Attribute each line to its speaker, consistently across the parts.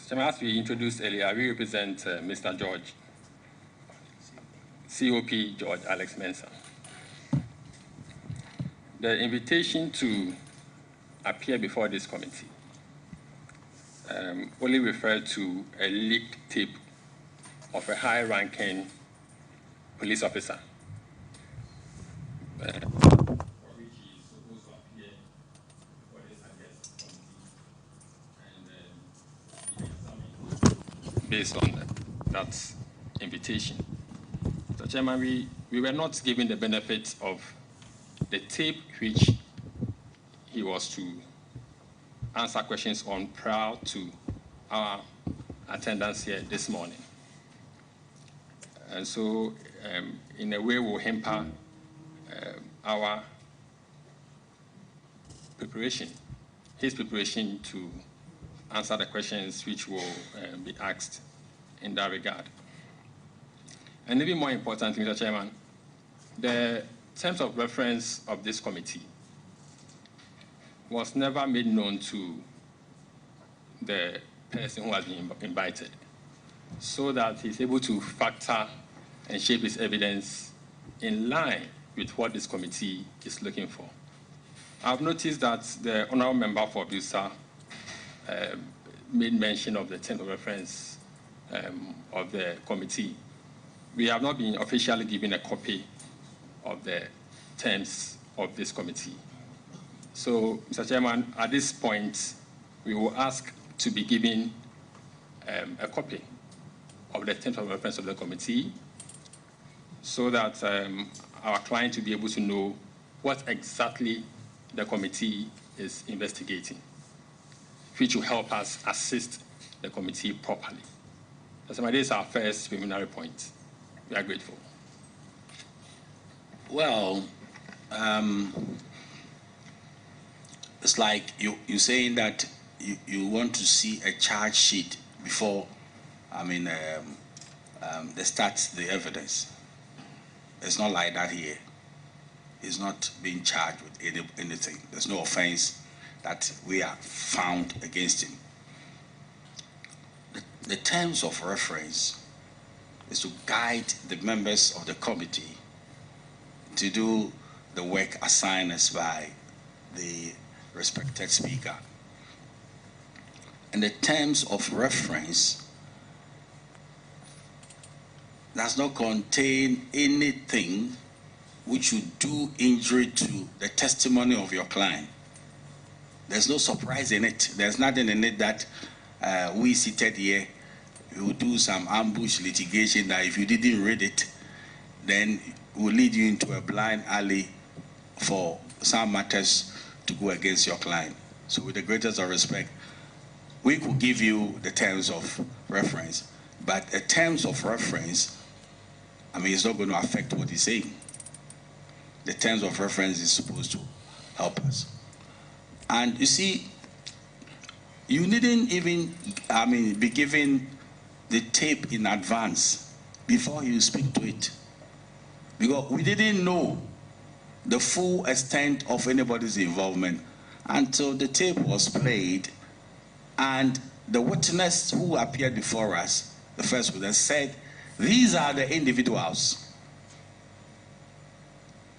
Speaker 1: As we introduced earlier, we represent Mr. George, COP George Alex Mensah. The invitation to appear before this committee only referred to a leaked tape of a high-ranking police officer. Based on that invitation. So, Chairman, we were not given the benefit of the tape which he was to answer questions on prior to our attendance here this morning. And so, in a way, will hamper our preparation, his preparation to answer the questions which will be asked in that regard. And even more important, Mr. Chairman, the terms of reference of this committee was never made known to the person who has been invited, so that he's able to factor and shape his evidence in line with what this committee is looking for. I've noticed that the honorable member for Busa made mention of the terms of reference of the committee. We have not been officially given a copy of the terms of this committee. So, Mr. Chairman, at this point, we will ask to be given a copy of the terms of reference of the committee so that our client will be able to know what exactly the committee is investigating, which will help us assist the committee properly. So this is our first preliminary point. We are grateful.
Speaker 2: Well, it's like you're saying that you want to see a charge sheet before, they start the evidence. It's not like that here. He's not being charged with anything. There's no offense that we have found against him. The terms of reference is to guide the members of the committee to do the work assigned us by the respected speaker. And the terms of reference does not contain anything which would do injury to the testimony of your client. There's no surprise in it. There's nothing in it that we seated here will do some ambush litigation that if you didn't read it, then will lead you into a blind alley for some matters to go against your client. So with the greatest of respect, we could give you the terms of reference, but the terms of reference, it's not going to affect what he's saying. The terms of reference is supposed to help us. And you see, you didn't even, be given the tape in advance before you speak to it. Because we didn't know the full extent of anybody's involvement until the tape was played and the witness who appeared before us, the first witness, said, these are the individuals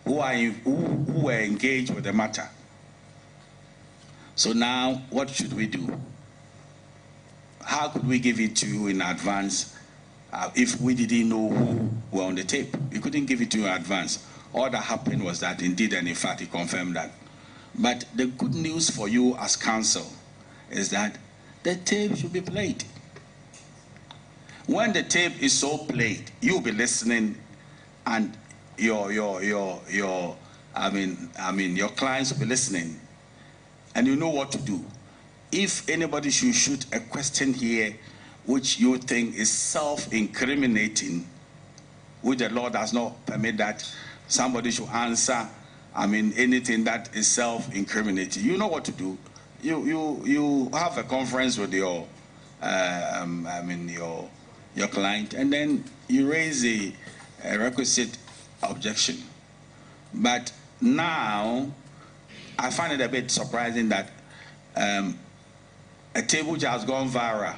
Speaker 2: who were engaged with the matter. So now, what should we do? How could we give it to you in advance if we didn't know who were on the tape? We couldn't give it to you in advance. All that happened was that indeed and in fact he confirmed that. But the good news for you as counsel is that the tape should be played. When the tape is so played, you'll be listening, and your clients will be listening, and you know what to do. If anybody should shoot a question here which you think is self-incriminating, which the law does not permit that somebody should answer, anything that is self-incriminating, you know what to do. You have a conference with your client, and then you raise a requisite objection. But now, I find it a bit surprising that a tape which has gone viral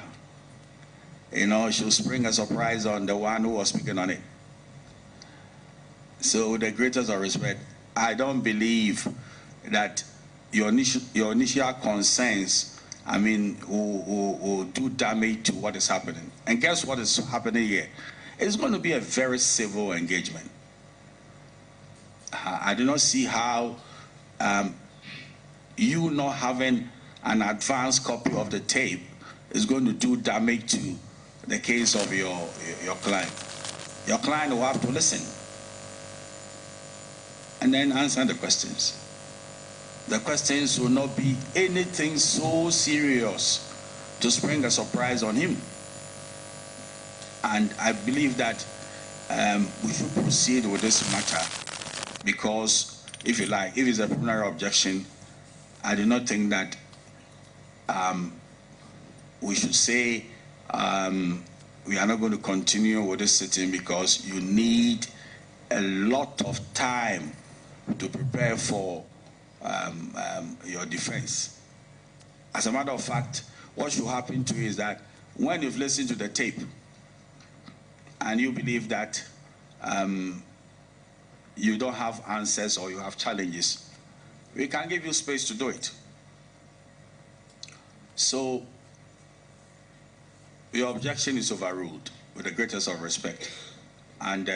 Speaker 2: should spring a surprise on the one who was speaking on it. So with the greatest of respect, I don't believe that your initial concerns, will do damage to what is happening. And guess what is happening here? It's going to be a very civil engagement. I do not see how you not having an advanced copy of the tape is going to do damage to the case of your client. Your client will have to listen and then answer the questions. The questions will not be anything so serious to spring a surprise on him. And I believe that we should proceed with this matter because, if you like, if it's a preliminary objection, I do not think that we should say we are not going to continue with this sitting because you need a lot of time to prepare for your defense. As a matter of fact, what should happen to you is that when you've listened to the tape and you believe that you don't have answers or you have challenges, we can give you space to do it. So your objection is overruled with the greatest of respect, and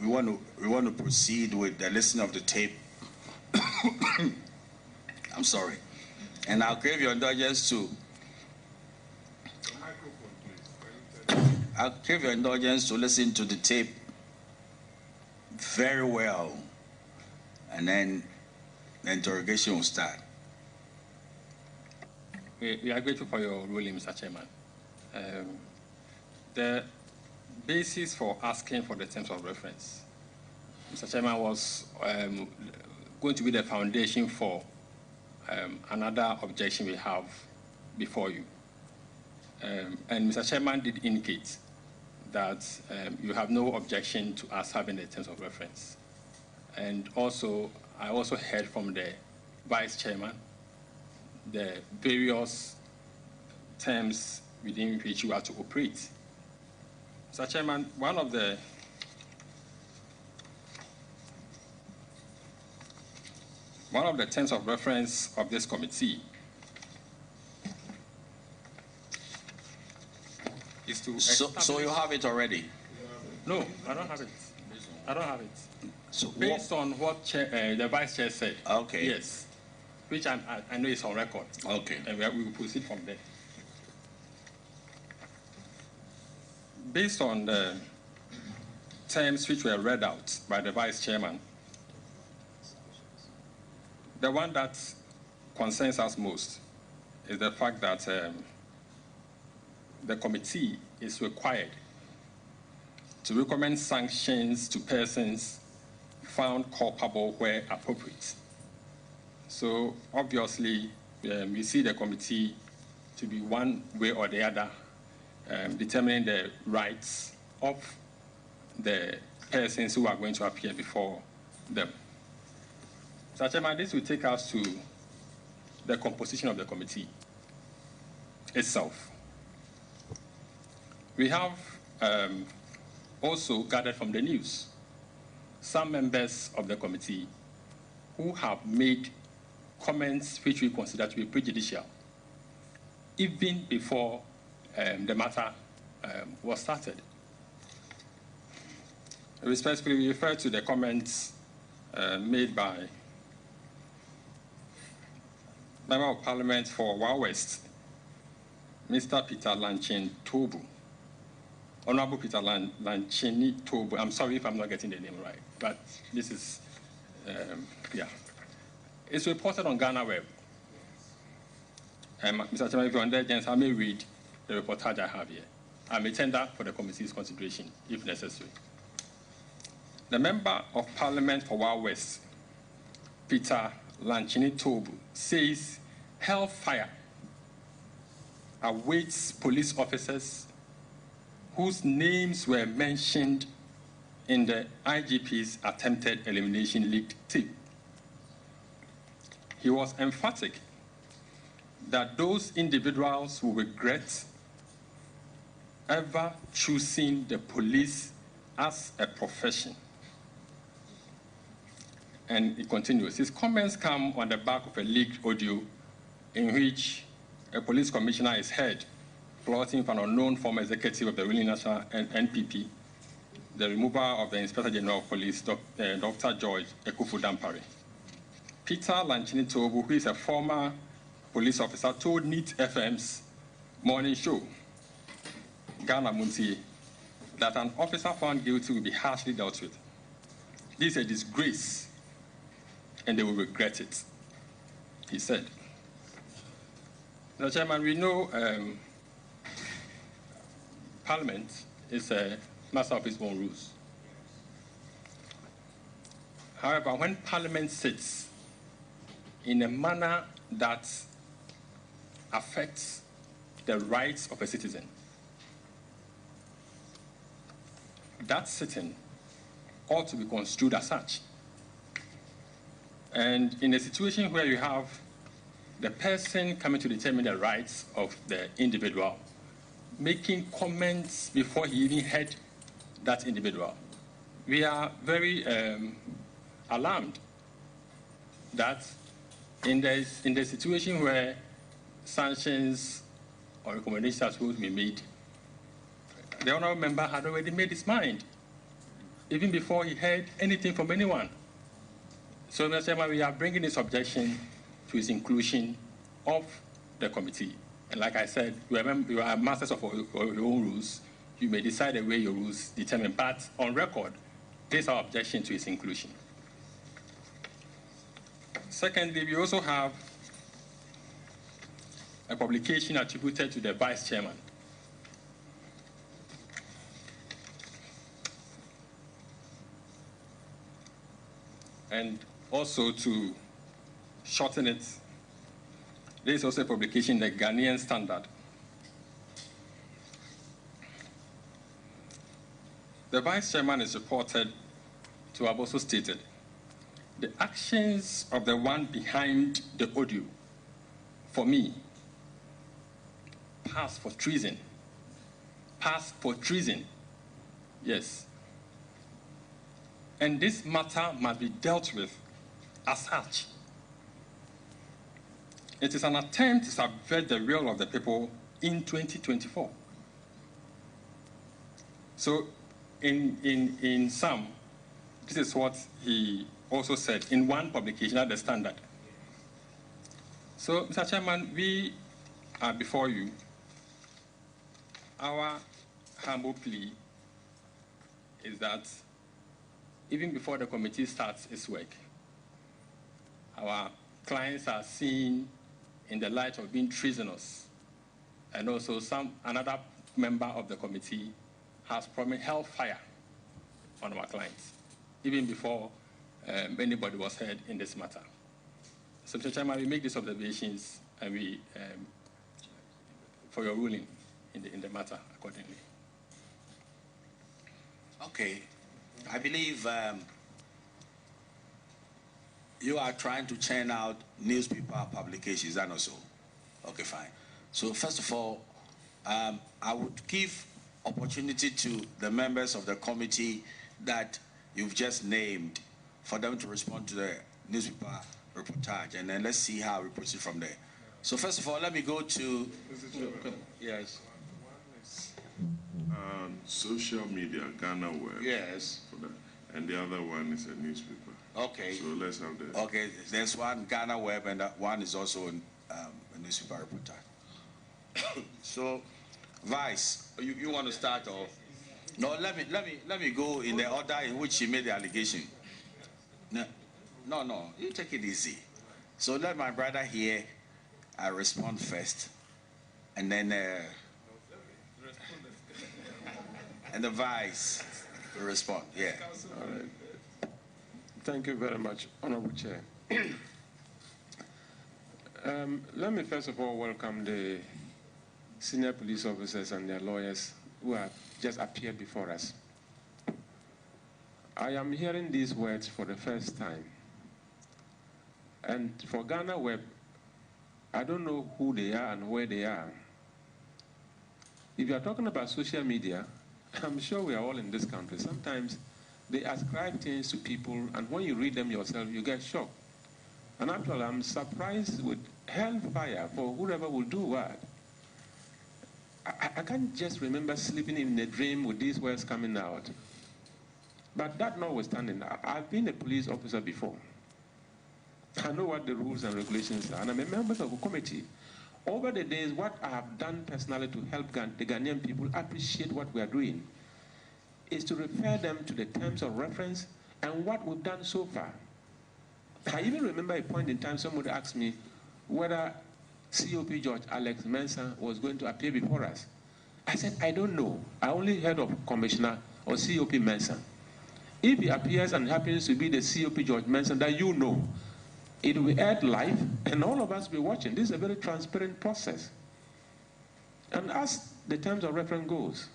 Speaker 2: we want to proceed with the listening of the tape. I'm sorry, and I'll crave your indulgence to. I'll crave your indulgence to listen to the tape very well, and then the interrogation will start.
Speaker 1: We are grateful for your ruling, Mr. Chairman. The basis for asking for the terms of reference, Mr. Chairman, was going to be the foundation for another objection we have before you. And Mr. Chairman did indicate that you have no objection to us having the terms of reference. And also, I also heard from the Vice Chairman the various terms within which you are to operate. Mr. Chairman, one of the terms of reference of this committee is to...
Speaker 2: So you have it already?
Speaker 1: No, I don't have it. I don't have it. So based on what the Vice Chair said,
Speaker 2: okay.
Speaker 1: Yes, which I know is on record.
Speaker 2: Okay.
Speaker 1: And we will proceed from there. Based on the terms which were read out by the Vice Chairman, the one that concerns us most is the fact that the committee is required to recommend sanctions to persons found culpable where appropriate. So obviously, we see the committee to be one way or the other determining the rights of the persons who are going to appear before them. Mr. Chairman, this will take us to the composition of the committee itself. We have also gathered from the news some members of the committee who have made comments which we consider to be prejudicial, even before the matter was started. Respectfully, we refer to the comments made by Member of Parliament for Wa West, Mr. Peter Lanchin Tobu. Honorable Peter Lanchini Tobu. I'm sorry if I'm not getting the name right, but this is, yeah. It's reported on Ghana Web. Mr. Chairman, if you're under agents, I may read the reportage I have here. I may tender for the committee's consideration, if necessary. The Member of Parliament for Wa West, Peter Lanchini Tobu, says hellfire awaits police officers whose names were mentioned in the IGP's attempted elimination leaked tape. He was emphatic that those individuals will regret ever choosing the police as a profession. And it continues. His comments come on the back of a leaked audio in which a police commissioner is heard plotting for an unknown former executive of the ruling national NPP, the removal of the Inspector General of Police, Dr. George Ekufu-Dampare. Peter Lanchini Tobu, who is a former police officer, told NEAT FM's morning show, Ghana Muntie, that an officer found guilty will be harshly dealt with. This is a disgrace, and they will regret it, he said. Mr. Chairman, we know Parliament is a master of its own rules. However, when Parliament sits in a manner that affects the rights of a citizen, that sitting ought to be construed as such. And in a situation where you have the person coming to determine the rights of the individual, making comments before he even heard that individual, we are very alarmed that in the situation where sanctions or recommendations are supposed to be made, the honourable member had already made his mind, even before he heard anything from anyone. So, Mr. Chairman, we are bringing this objection to his inclusion of the committee. And like I said, you are masters of your own rules. You may decide the way your rules determine, but on record, this is our objection to its inclusion. Secondly, we also have a publication attributed to the Vice Chairman. And also to shorten it, there is also a publication, the Ghanaian Standard. The Vice Chairman is reported to have also stated, the actions of the one behind the audio, for me, pass for treason. Pass for treason, yes. And this matter must be dealt with as such. It is an attempt to subvert the will of the people in 2024. So in sum, this is what he also said in one publication at the Standard. So, Mr. Chairman, we are before you. Our humble plea is that even before the committee starts its work, our clients are seen in the light of being treasonous, and also another member of the committee has promised hellfire on our clients, even before anybody was heard in this matter. So, Mr. Chairman, we make these observations and we, for your ruling in the matter accordingly.
Speaker 2: Okay. I believe you are trying to churn out newspaper publications, is that not so? Okay, fine. So first of all, I would give opportunity to the members of the committee that you've just named for them to respond to the newspaper reportage, and then let's see how we proceed from there. So first of all, let me go to... Yes.
Speaker 3: Social media, Ghana Web.
Speaker 2: Yes.
Speaker 3: For that. And the other one is a newspaper.
Speaker 2: Okay.
Speaker 3: So let's have that.
Speaker 2: Okay, there's one Ghana Web, and one is also a newspaper reporter. So, Vice, you want to start off? No, let me go in the order in which he made the allegation. No, you take it easy. So let my brother here respond first, and then and the Vice will respond. Yeah.
Speaker 4: All right. Thank you very much, Honorable Chair. Let me first of all welcome the senior police officers and their lawyers who have just appeared before us. I am hearing these words for the first time. And for Ghana Web, I don't know who they are and where they are. If you are talking about social media, I'm sure we are all in this country. Sometimes they ascribe things to people, and when you read them yourself, you get shocked. And actually, I'm surprised with hellfire for whoever will do what. I can't just remember sleeping in a dream with these words coming out. But that notwithstanding, I've been a police officer before. I know what the rules and regulations are, and I'm a member of a committee. Over the days, what I have done personally to help the Ghanaian people appreciate what we are doing is to refer them to the terms of reference and what we've done so far. I even remember a point in time somebody asked me whether COP George Alex Mensah was going to appear before us. I said, I don't know. I only heard of Commissioner or COP Mensah. If he appears and happens to be the COP George Mensah that you know, it will be aired live, and all of us will be watching. This is a very transparent process. And as the terms of reference goes,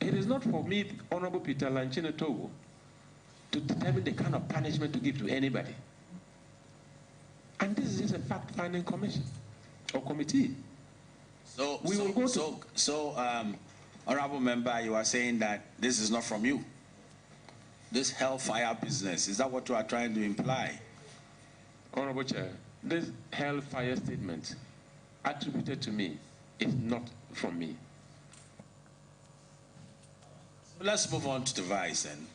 Speaker 4: it is not for me, Honorable Peter Lanchine Togo, to determine the kind of punishment to give to anybody. And this is a fact-finding commission or committee.
Speaker 2: Honorable Member, you are saying that this is not from you. This hellfire business, is that what you are trying to imply?
Speaker 4: Honorable Chair, this hellfire statement attributed to me is not from me.
Speaker 2: Let's move on to the Vice then.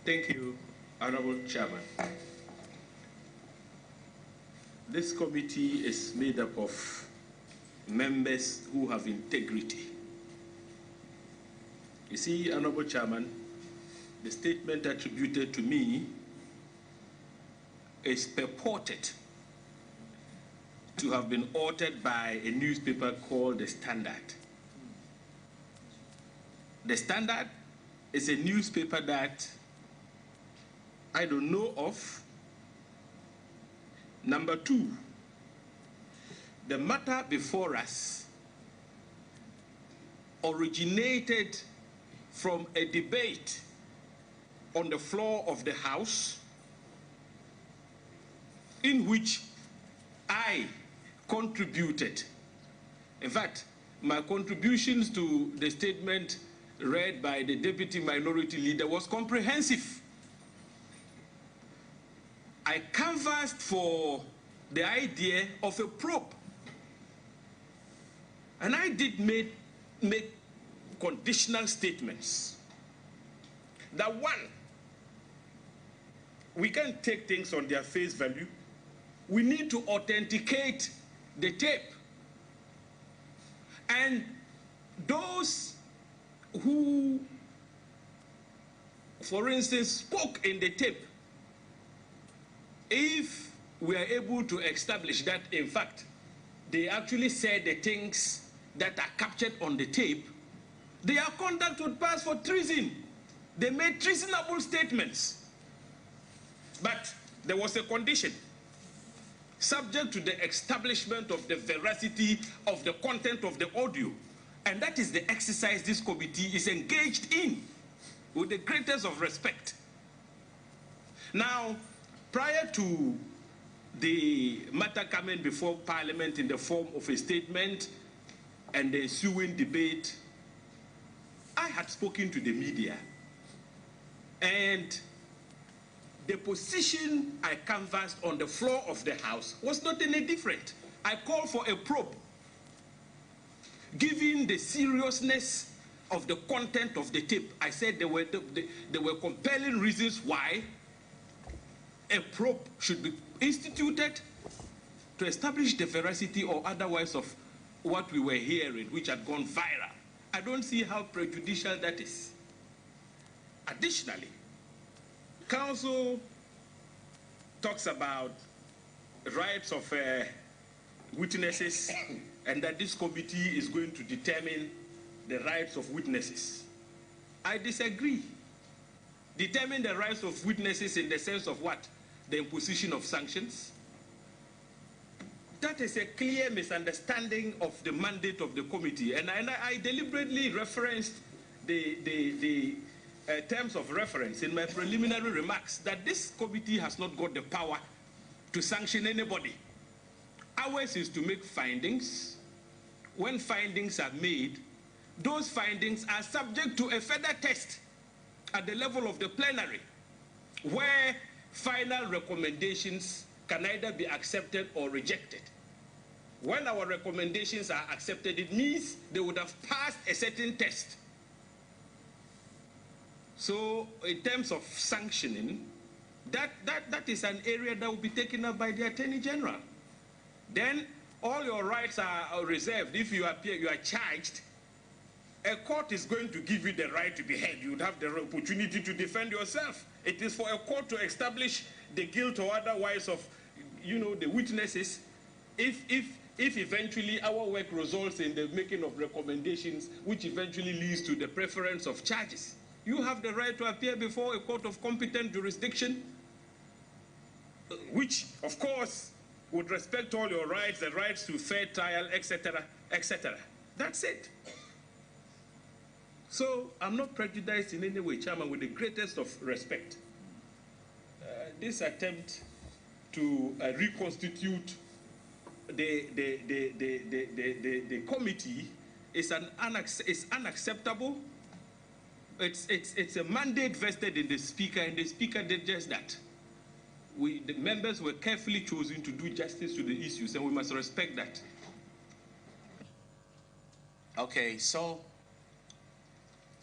Speaker 5: Thank you, Honorable Chairman. This committee is made up of members who have integrity. You see, Honorable Chairman, the statement attributed to me is purported to have been authored by a newspaper called The Standard. The Standard is a newspaper that I don't know of. Number two, the matter before us originated from a debate on the floor of the House in which I contributed. In fact, my contributions to the statement read by the Deputy Minority Leader was comprehensive. I canvassed for the idea of a probe. And I did make conditional statements. That one, we can't take things on their face value. We need to authenticate the tape. And those who, for instance, spoke in the tape, if we are able to establish that, in fact, they actually said the things that are captured on the tape, their conduct would pass for treason. They made treasonable statements. But there was a condition, subject to the establishment of the veracity of the content of the audio. And that is the exercise this committee is engaged in with the greatest of respect. Now, prior to the matter coming before Parliament in the form of a statement and the ensuing debate, I had spoken to the media, and the position I canvassed on the floor of the House was not any different. I called for a probe, given the seriousness of the content of the tape. I said there were compelling reasons why a probe should be instituted to establish the veracity or otherwise of what we were hearing, which had gone viral. I don't see how prejudicial that is. Additionally, Council talks about rights of witnesses and that this committee is going to determine the rights of witnesses. I disagree. Determine the rights of witnesses in the sense of what? The imposition of sanctions. That is a clear misunderstanding of the mandate of the committee. And I deliberately referenced the terms of reference in my preliminary remarks that this committee has not got the power to sanction anybody. Ours is to make findings when findings are made, those findings are subject to a further test at the level of the plenary, where final recommendations can either be accepted or rejected. When our recommendations are accepted, it means they would have passed a certain test. So in terms of sanctioning, that is an area that will be taken up by the Attorney General. Then all your rights are reserved. If you appear, you are charged, a court is going to give you the right to be heard. You would have the opportunity to defend yourself. It is for a court to establish the guilt or otherwise of, the witnesses. If eventually our work results in the making of recommendations, which eventually leads to the preference of charges, you have the right to appear before a court of competent jurisdiction, which, of course, would respect all your rights, the rights to fair trial, etc., etc. That's it. So I'm not prejudiced in any way, Chairman, with the greatest of respect. This attempt to reconstitute the committee is unacceptable. It's a mandate vested in the Speaker, and the Speaker did just that. The members were carefully chosen to do justice to the issues, and we must respect that.
Speaker 2: Okay, so,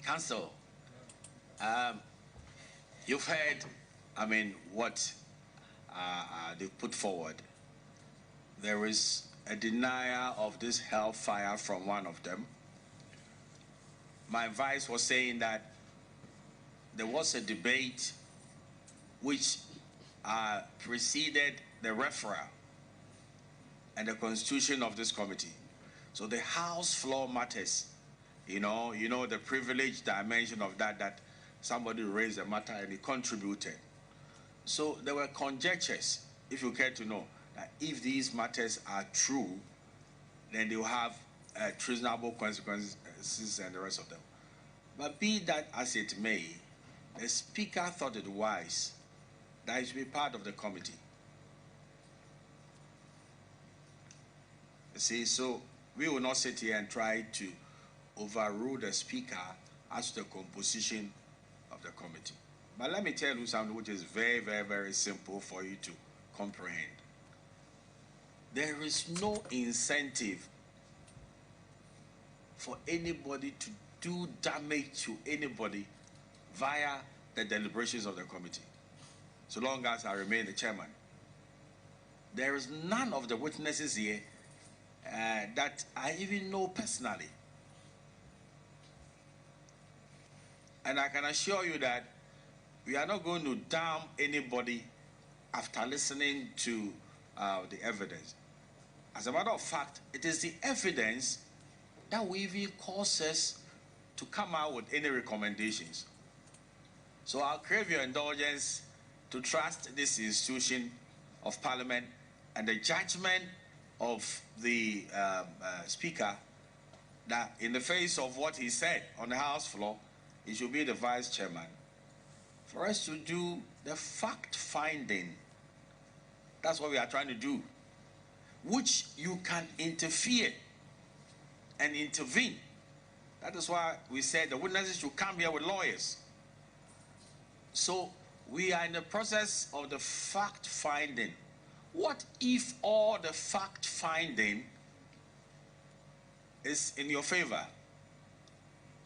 Speaker 2: Council, you've heard, what they put forward. There is a denial of this hellfire from one of them. My vice was saying that there was a debate which preceded the referral and the constitution of this committee. So the House floor matters, the privileged dimension of that somebody raised a matter and he contributed. So there were conjectures, if you care to know, that if these matters are true, then they will have treasonable consequences and the rest of them. But be that as it may, the Speaker thought it wise that it should be part of the committee. You see, so we will not sit here and try to overrule the Speaker as to the composition of the committee. But let me tell you something which is very, very, very simple for you to comprehend. There is no incentive for anybody to do damage to anybody via the deliberations of the committee, so long as I remain the chairman. There is none of the witnesses here that I even know personally. And I can assure you that we are not going to damn anybody after listening to the evidence. As a matter of fact, it is the evidence that will even cause us to come out with any recommendations. So I'll crave your indulgence to trust this institution of Parliament and the judgment of the Speaker that in the face of what he said on the House floor, he should be the Vice Chairman, for us to do the fact-finding. That's what we are trying to do, which you can interfere and intervene. That is why we said the witnesses should come here with lawyers. So we are in the process of the fact-finding. What if all the fact-finding is in your favor?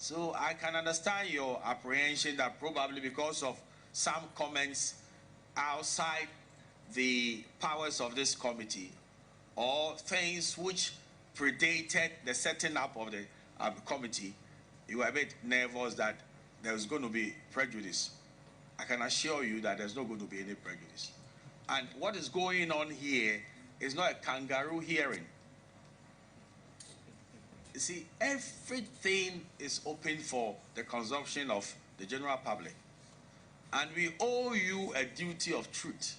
Speaker 2: So I can understand your apprehension that probably because of some comments outside the powers of this committee or things which predated the setting up of the committee, you were a bit nervous that there's going to be prejudice. I can assure you that there's not going to be any prejudice. And what is going on here is not a kangaroo hearing. You see, everything is open for the consumption of the general public. And we owe you a duty of truth,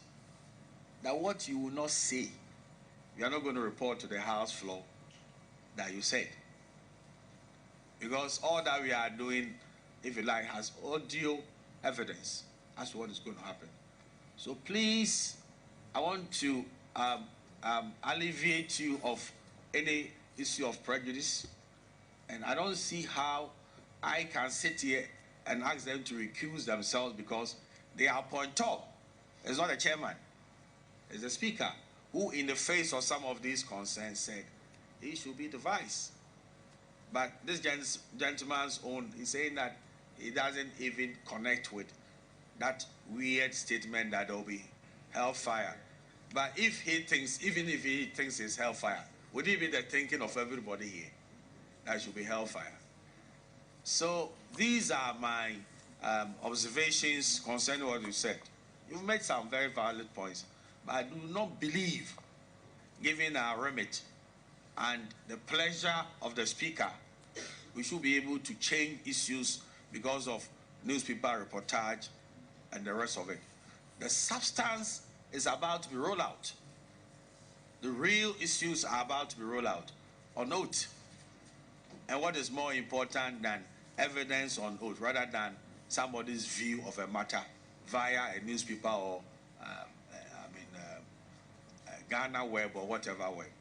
Speaker 2: that what you will not say, we are not going to report to the House floor that you said. Because all that we are doing, if you like, has audio evidence as to what is going to happen. So please, I want to alleviate you of any issue of prejudice, and I don't see how I can sit here and ask them to recuse themselves because they are appointed. It's not the chairman, it's the speaker, who in the face of some of these concerns said he should be the vice. But this gentleman's own is saying that he doesn't even connect with that weird statement that there will be hellfire. But if he thinks, even if he thinks it's hellfire, would it be the thinking of everybody here that it should be hellfire? So these are my observations concerning what you said. You've made some very valid points, but I do not believe, given our remit and the pleasure of the speaker, we should be able to change issues because of newspaper reportage and the rest of it. The substance is about to be rolled out. The real issues are about to be rolled out on oath. And what is more important than evidence on oath, rather than somebody's view of a matter via a newspaper or Ghana web or whatever web.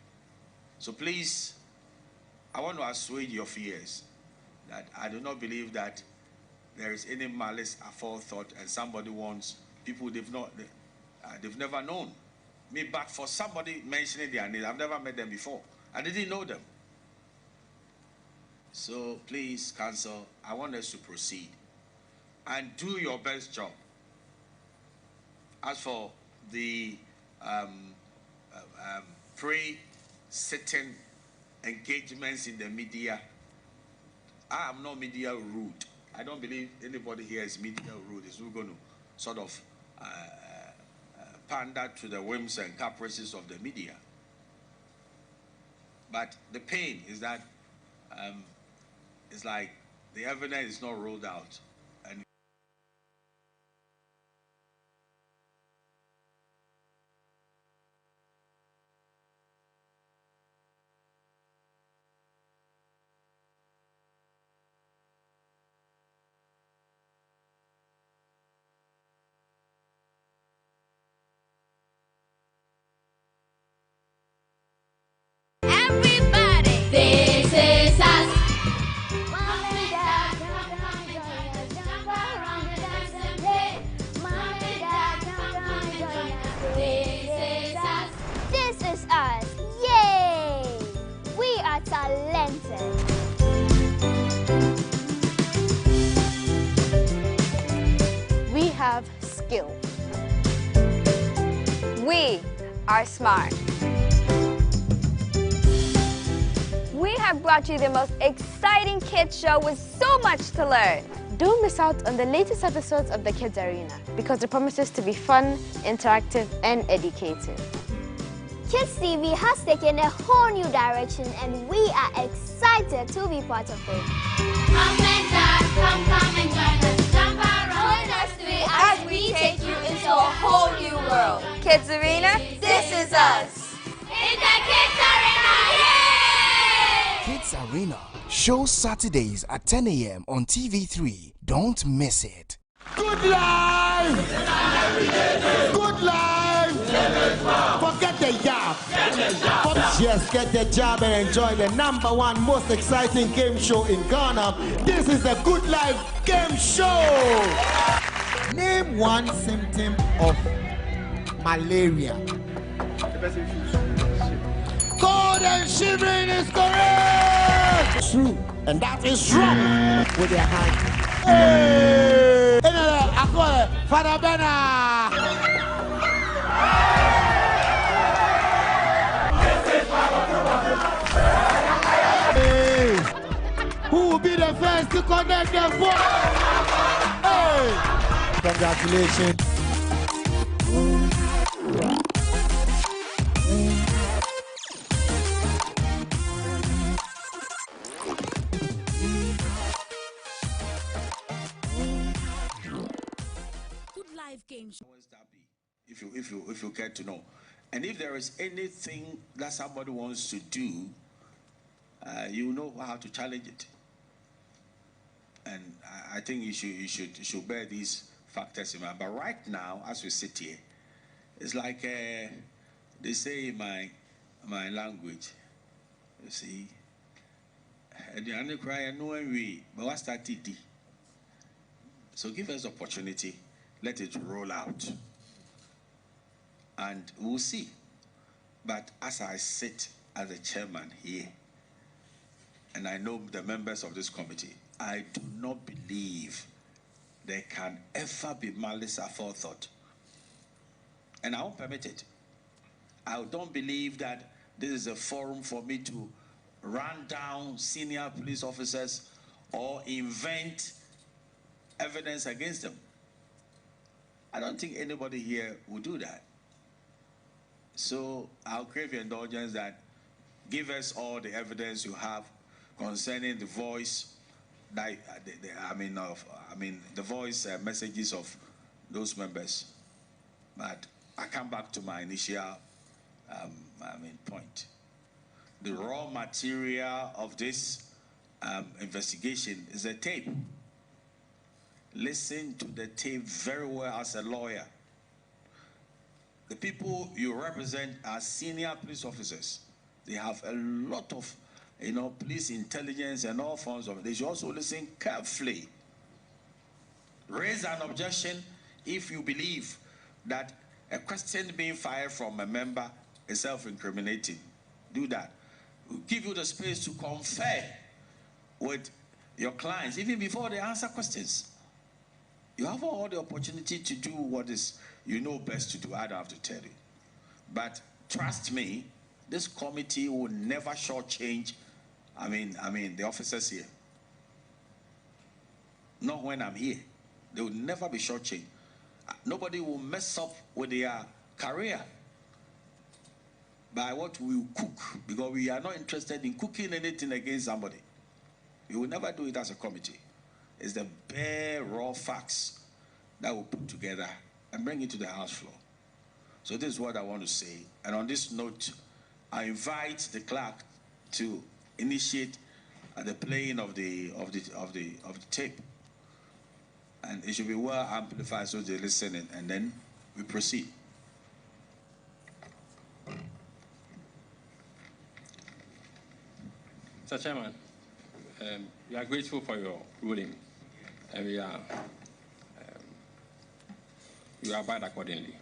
Speaker 2: So please, I want to assuage your fears that I do not believe that there is any malice aforethought and somebody wants people they've never known. Me, but for somebody mentioning their name, I've never met them before. I didn't know them. So please, Council, I want us to proceed and do your best job. As for the pre-sitting engagements in the media, I am not media rude. I don't believe anybody here is media rude. Is we're going to sort of pander to the whims and caprices of the media. But the pain is that it's like the evidence is not rolled out. And
Speaker 6: we have skill. We are smart. We have brought you the most exciting kids show with so much to learn. Don't miss out on the latest episodes of the Kids Arena because it promises to be fun, interactive, and educative.
Speaker 7: Kids TV has taken a whole new direction and we are excited to be part of it.
Speaker 8: Come and dance, come and join us. Jump around.
Speaker 6: Join us today as we take you into a whole new world. Kids Arena, this is us.
Speaker 8: In the Kids Arena, yay!
Speaker 9: Kids Arena, shows Saturdays at 10 a.m. on TV3. Don't miss it.
Speaker 10: Good life! Good life! Forget the job. Just get the job and enjoy the #1 most exciting game show in Ghana. This is the Good Life Game Show. Name one symptom of malaria. Cold and shivering is correct. True, and that is wrong. With your hand. Hey! I call it Father Bena. Hey! Who will be the first to connect the phone? Hey! Congratulations.
Speaker 2: If you care to know, and if there is anything that somebody wants to do, you know how to challenge it. And I think you should bear these factors in mind. But right now, as we sit here, it's like they say in my language, You see, the only cry no one we, but what started? So give us opportunity, let it roll out, and we'll see. But as I sit as a chairman here, and I know the members of this committee, I do not believe there can ever be malice aforethought. And I won't permit it. I don't believe that this is a forum for me to run down senior police officers or invent evidence against them. I don't think anybody here will do that. So I'll crave your indulgence that give us all the evidence you have concerning the voice, the voice messages of those members. But I come back to my initial point. The raw material of this investigation is a tape. Listen to the tape very well as a lawyer. The people you represent are senior police officers. They have a lot of, police intelligence and all forms of it. They should also listen carefully. Raise an objection if you believe that a question being fired from a member is self-incriminating. Do that. We'll give you the space to confer with your clients, even before they answer questions. You have all the opportunity to do what is you know best to do. I don't have to tell you. But trust me, this committee will never shortchange, the officers here. Not when I'm here. They will never be shortchanged. Nobody will mess up with their career by what we cook, because we are not interested in cooking anything against somebody. We will never do it as a committee. It's the bare, raw facts that we'll put together and bring it to the House floor. So this is what I want to say. And on this note, I invite the clerk to initiate the playing of the tape. And it should be well amplified so they listen, and then we proceed.
Speaker 1: Mr. Chairman, we are grateful for your ruling, and we abide accordingly.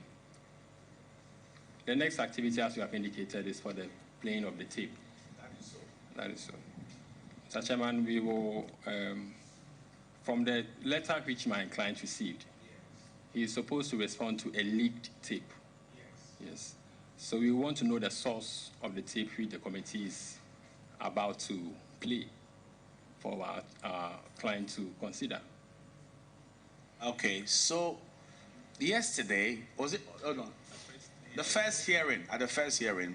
Speaker 1: The next activity, as you have indicated, is for the playing of the tape.
Speaker 2: That is so.
Speaker 1: That is so. Mr. Chairman, we will, from the letter which my client received, he is supposed to respond to a leaked tape. Yes. So we want to know the source of the tape which the committee is about to play for our client to consider.
Speaker 2: Okay, so yesterday, was it, oh no, the first hearing, at the first hearing,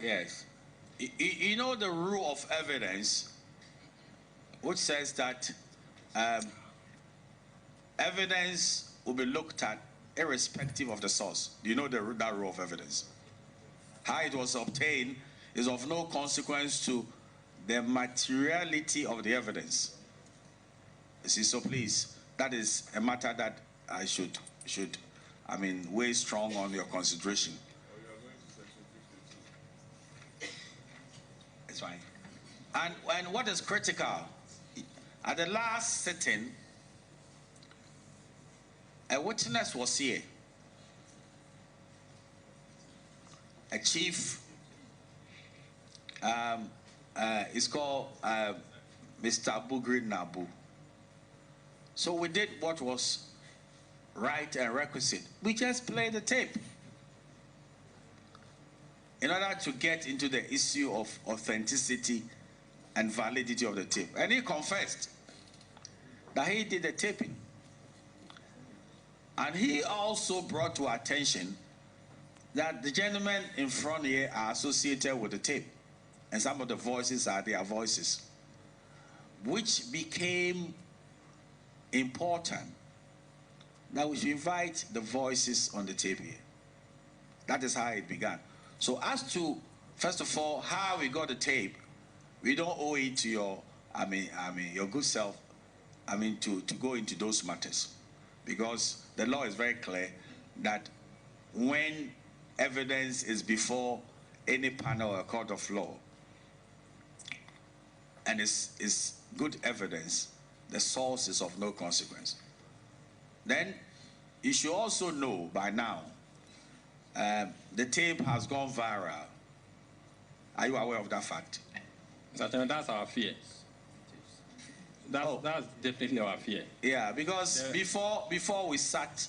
Speaker 2: yes, you know the rule of evidence, which says that evidence will be looked at irrespective of the source. Do you know that rule of evidence? How it was obtained is of no consequence to the materiality of the evidence. You see, so please, that is a matter that I should weigh strong on your consideration. It's fine. And what is critical, at the last sitting, a witness was here. A chief is called Mr. Bugri Nabu. So we did what was right and requisite. We just played the tape in order to get into the issue of authenticity and validity of the tape. And he confessed that he did the taping. And he also brought to our attention that the gentlemen in front here are associated with the tape. And some of the voices are their voices, which became important that we should invite the voices on the tape here. That is how it began. So as to, first of all, how we got the tape, we don't owe it to your, your good self, to go into those matters. Because the law is very clear that when evidence is before any panel or court of law, and it's good evidence, the source is of no consequence. Then you should also know by now, the tape has gone viral. Are you aware of that fact?
Speaker 1: That's our fear. That's definitely our fear.
Speaker 2: Yeah, because before we sat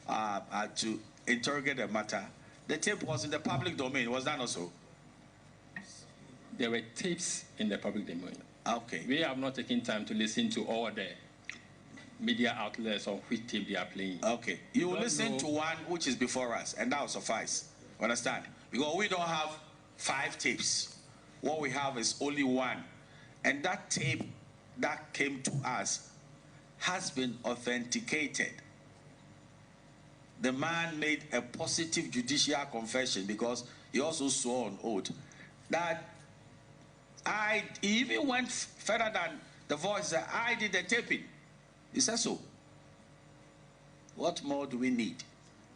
Speaker 2: to interrogate the matter, the tape was in the public domain. Was that not so?
Speaker 1: There were tapes in the public domain.
Speaker 2: Okay.
Speaker 1: We have not taken time to listen to all the media outlets on which tape they are playing.
Speaker 2: Okay. You will listen to one which is before us, and that will suffice. Understand? Because we don't have 5 tapes. What we have is only one. And that tape that came to us has been authenticated. The man made a positive judicial confession because he also swore on oath that he even went further than the voice that I did the taping. He said so. What more do we need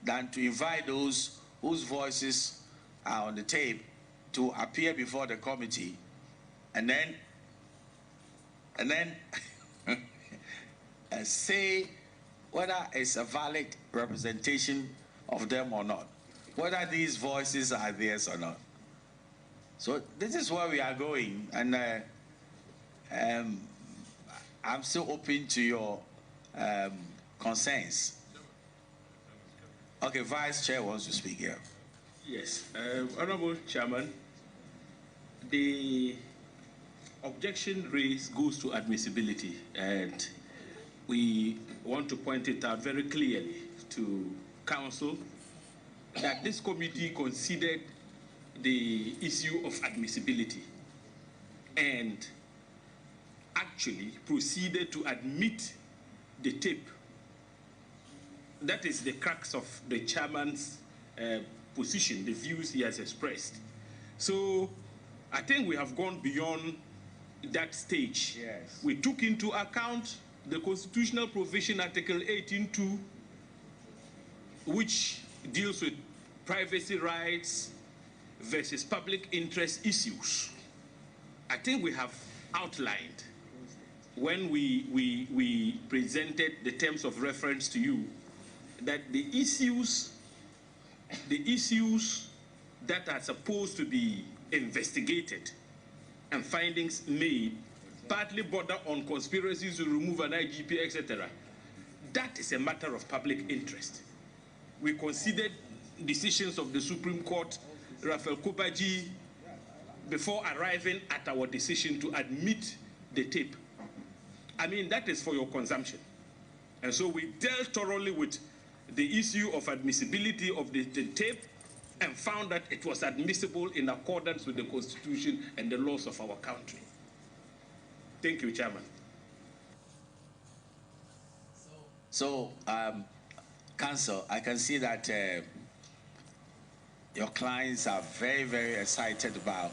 Speaker 2: than to invite those whose voices are on the tape to appear before the committee and then say whether it's a valid representation of them or not, whether these voices are theirs or not. So this is where we are going, and I'm still open to your concerns. Okay, Vice Chair wants to speak here.
Speaker 5: Yes, Honorable Chairman, the objection raised goes to admissibility, and we want to point it out very clearly to Council that this committee considered the issue of admissibility and actually proceeded to admit the tape. That is the crux of the chairman's position, the views he has expressed. So I think we have gone beyond that stage.
Speaker 2: Yes.
Speaker 5: We took into account the constitutional provision, Article 18.2, which deals with privacy rights versus public interest issues. I think we have outlined when we presented the terms of reference to you that the issues that are supposed to be investigated and findings made partly border on conspiracies to remove an IGP, etc. That is a matter of public interest. We considered decisions of the Supreme Court, Raphael Kobaji, before arriving at our decision to admit the tape. I mean, that is for your consumption. And so we dealt thoroughly with the issue of admissibility of the tape and found that it was admissible in accordance with the Constitution and the laws of our country. Thank you, Chairman.
Speaker 2: So, Council, I can see that your clients are very, very excited about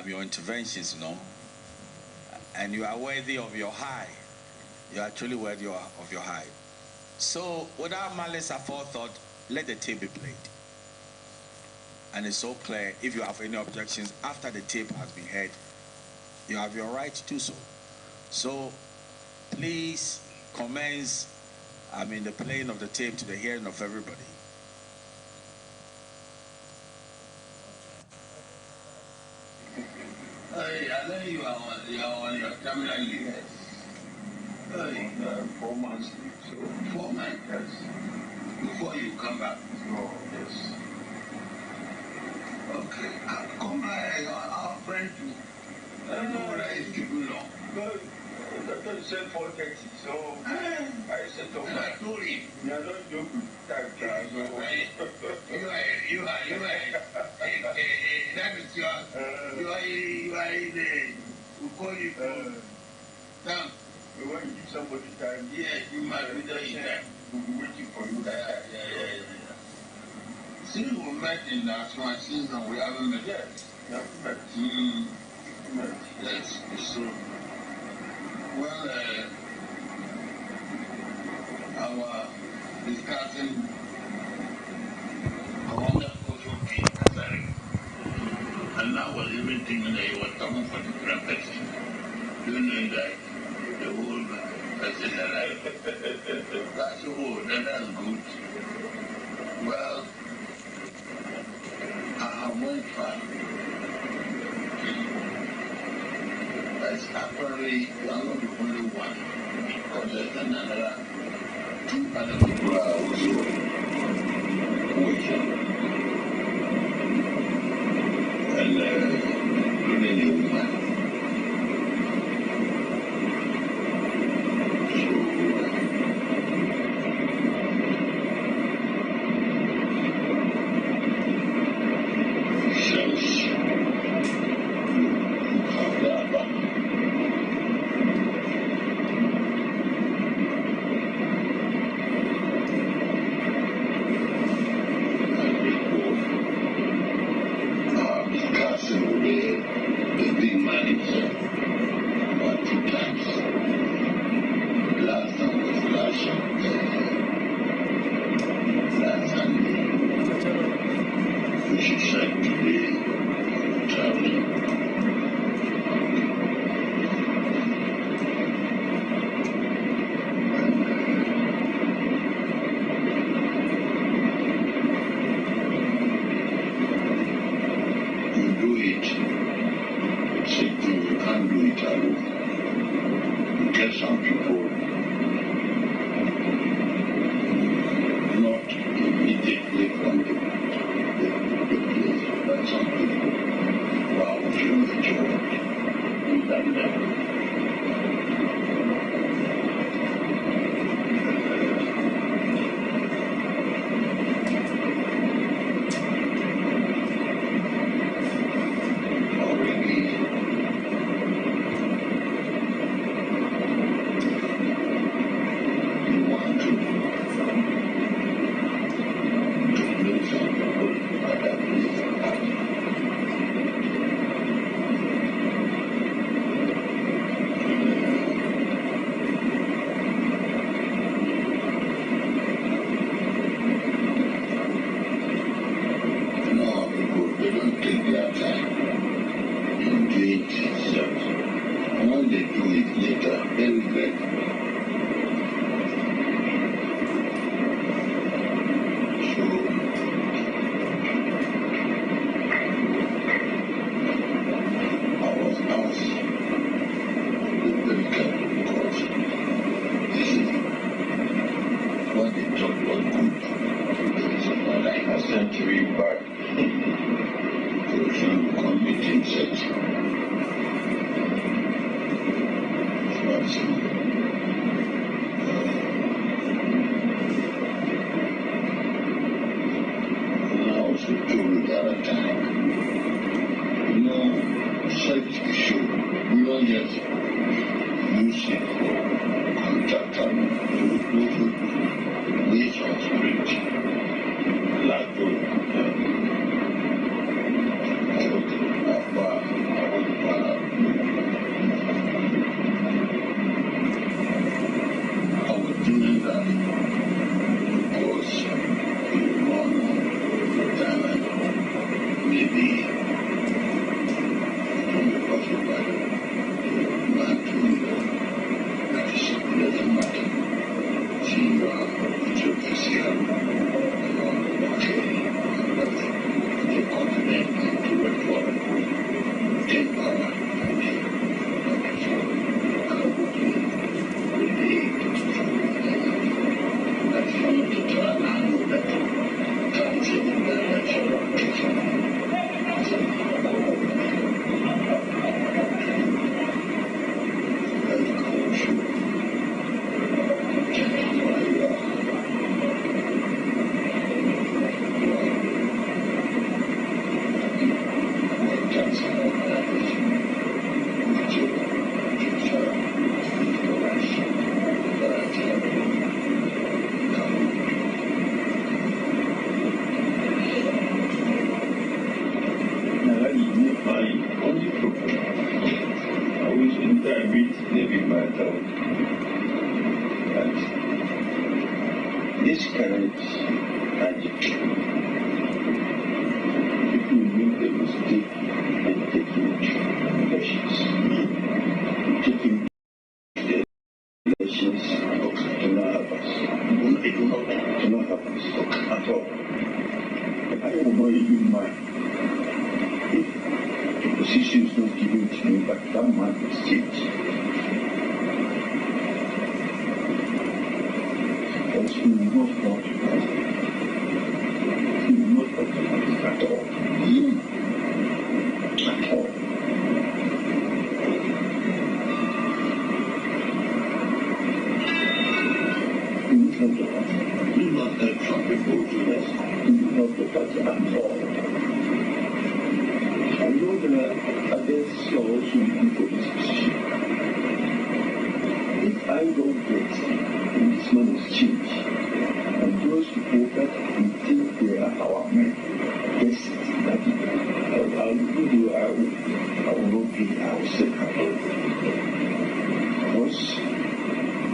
Speaker 2: your interventions, you know, and you are worthy of your high. You are truly worthy of your high. So, without malice aforethought, let the tape be played. And it's so clear, if you have any objections after the tape has been heard, you have your right to do so. So, please commence, the playing of the tape to the hearing of everybody.
Speaker 11: I know you are on your terminal years. 4 months. So 4 months, yes. Before you come back. Oh, yes. Okay. I'll come our friend too. I don't know whether it's too long. But the said 4:30, so I said to him. I told him. You are not joking. You are that is you are in the, we call you thank. We want to give somebody time. Yes, you might be there in time. We'll be waiting for you. Yeah. Since we met in that one season, we haven't met. Yes, we haven't met. Yes, so, well, our discussing a wonderful and I was even thinking that he was talking for different person. You know that the whole person that I that's that's good. Well, I went far. That's apparently I'm not the only one, because there's another 2 other people are also working. And including a woman. This current IGP, if you make a mistake I will not even mind if the position is not given to me, but that man is changed. Because he will not compromise. He will not compromise at all. At all. He will not compromise. He will not help some people to rest. He will not compromise at all. I know that others are also looking for this position. If I don't get in this man's change, and those people that we think they are our men, yes, that I will not be our second. Because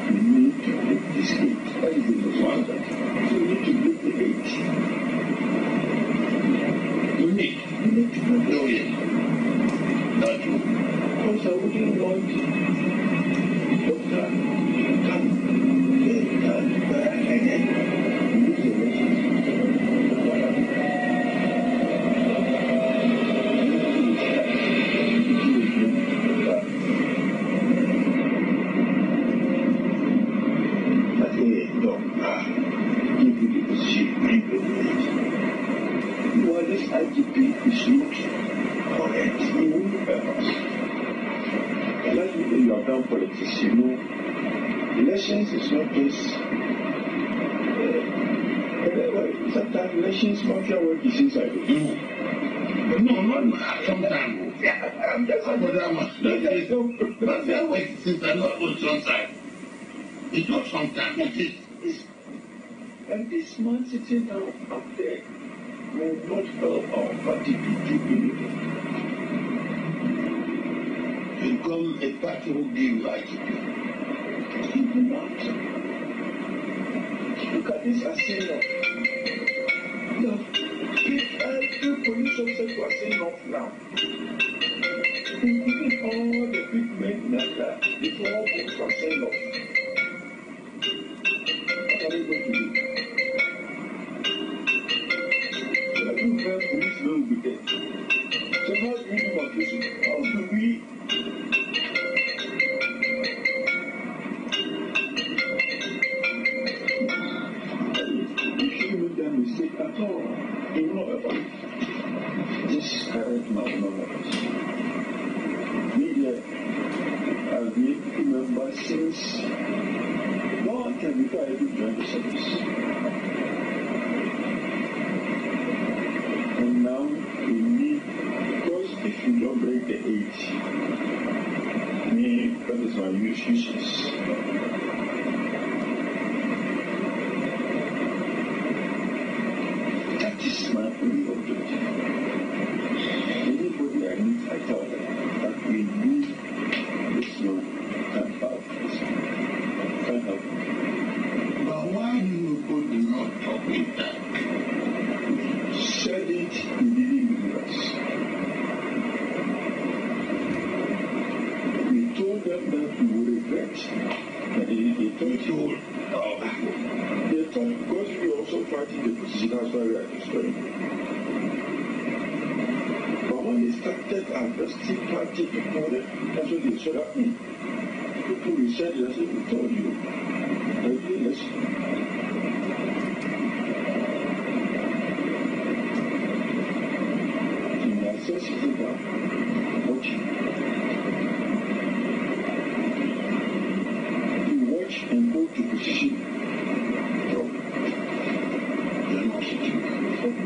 Speaker 11: we need to break this gate. That is the most one. So we need to break the gate. You need to know it. Not you. Because I wouldn't want Dr. This IGP is not correct. He won't help us. Like you have done politics, you know, elections is not just. Sometimes elections mafia work is inside. No, sometimes. I'm just mafia work is inside, not on some side. It's not sometimes. It is. And this man sitting down up there will not help our party to do anything. Become a party who gives IGP. He will not. Look at this as senior. No, every police officer who are saying off now. Including all the big men in that before all folks are saying off. What are they going to do? Police will be there. So how do we do this? How do we shouldn't make that mistake at all? You know about this current malnourished. Media has been members since long time before I even joined the service. And now we need, because if you don't break the age, that is my useless. That is my only objective. Anybody I meet, I tell them that we need this man can help this man. Can help. But why do you people not talk with that? Said it, he didn't believe us. We told them that we would regret. And they told they thought because we also fighting the position, that's why we are destroying. But when they started arresting party people, that's what they said at me. People we said, I said, we told you. I didn't listen. Just sit down, watch. You watch and go to position. You're not sitting down.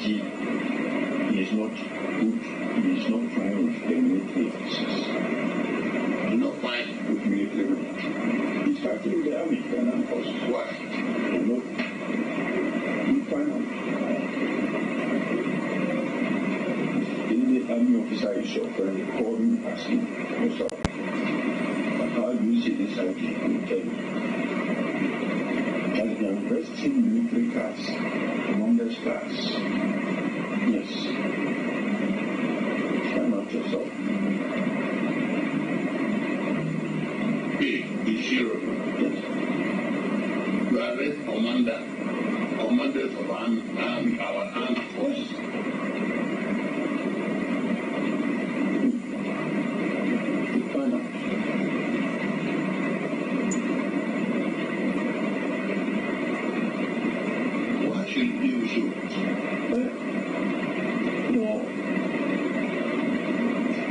Speaker 12: party is not good, he is not fine with the military officers.
Speaker 11: Not fine
Speaker 12: with military. He's fighting the army and forces.
Speaker 11: Why?
Speaker 12: No. You find out. The army officer is your friend, call him, ask him, what's up? How do you see this IGP? He will tell you. Has been investing military cars among the stars. Yes. Find out yourself.
Speaker 11: Hey, be sure.
Speaker 12: Yes.
Speaker 11: You are the commanders of our armed forces.
Speaker 12: Find out.
Speaker 11: Why should you shoot?
Speaker 12: No.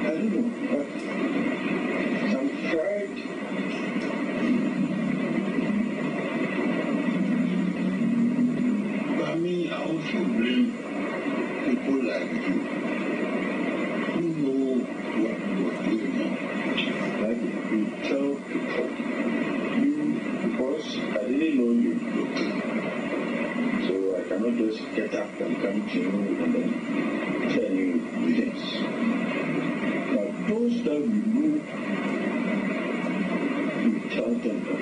Speaker 12: I don't know, but I'm tried.
Speaker 11: But me, I also blame people like you who know what was going on.
Speaker 12: Like you tell people, you, because I didn't know you, so I cannot just get up and come to you and then tell you things. But those that we know, you tell them that.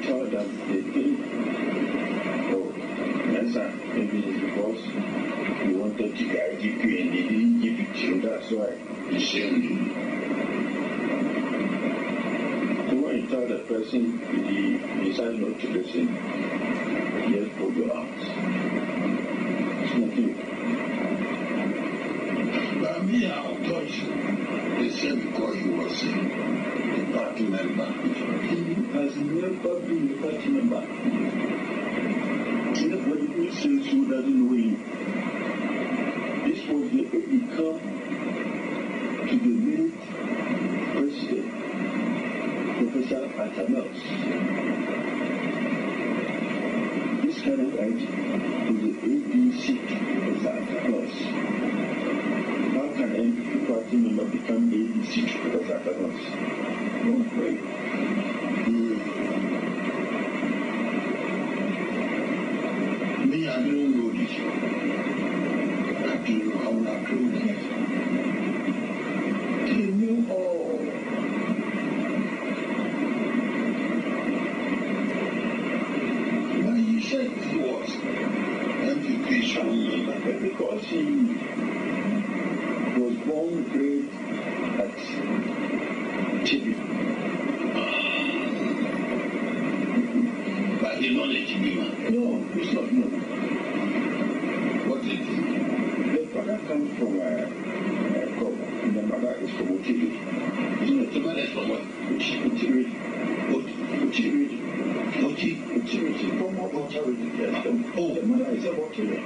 Speaker 12: Tell them they think, oh, yes, sir, maybe it's because you wanted to be IGP and they didn't give it to you, that's why you shamed you. So when you tell the person, he decides not to listen, just put your arms. It's nothing.
Speaker 11: But me, I'll touch you. They said because he was a party member.
Speaker 12: He has never been a party member. Anybody who says who doesn't know him. This was the become to the late president, Professor Atanas. This current IG is the ABC Professor Atanas. How can any party member become ABC Professor Atanas? No way.
Speaker 11: Me, I don't know this. I don't know how I do this.
Speaker 12: They knew all.
Speaker 11: But he said he was MPP member
Speaker 12: because he was born great at TV.
Speaker 11: But he's not a TV man.
Speaker 12: No, he's not. No.
Speaker 11: What is it?
Speaker 12: The father comes from Kobo, and the mother is from Otiri.
Speaker 11: The mother is from what?
Speaker 12: Otiri. Otiri. Otiri. From Otiri. Yes. Oh, the mother is a Otiri.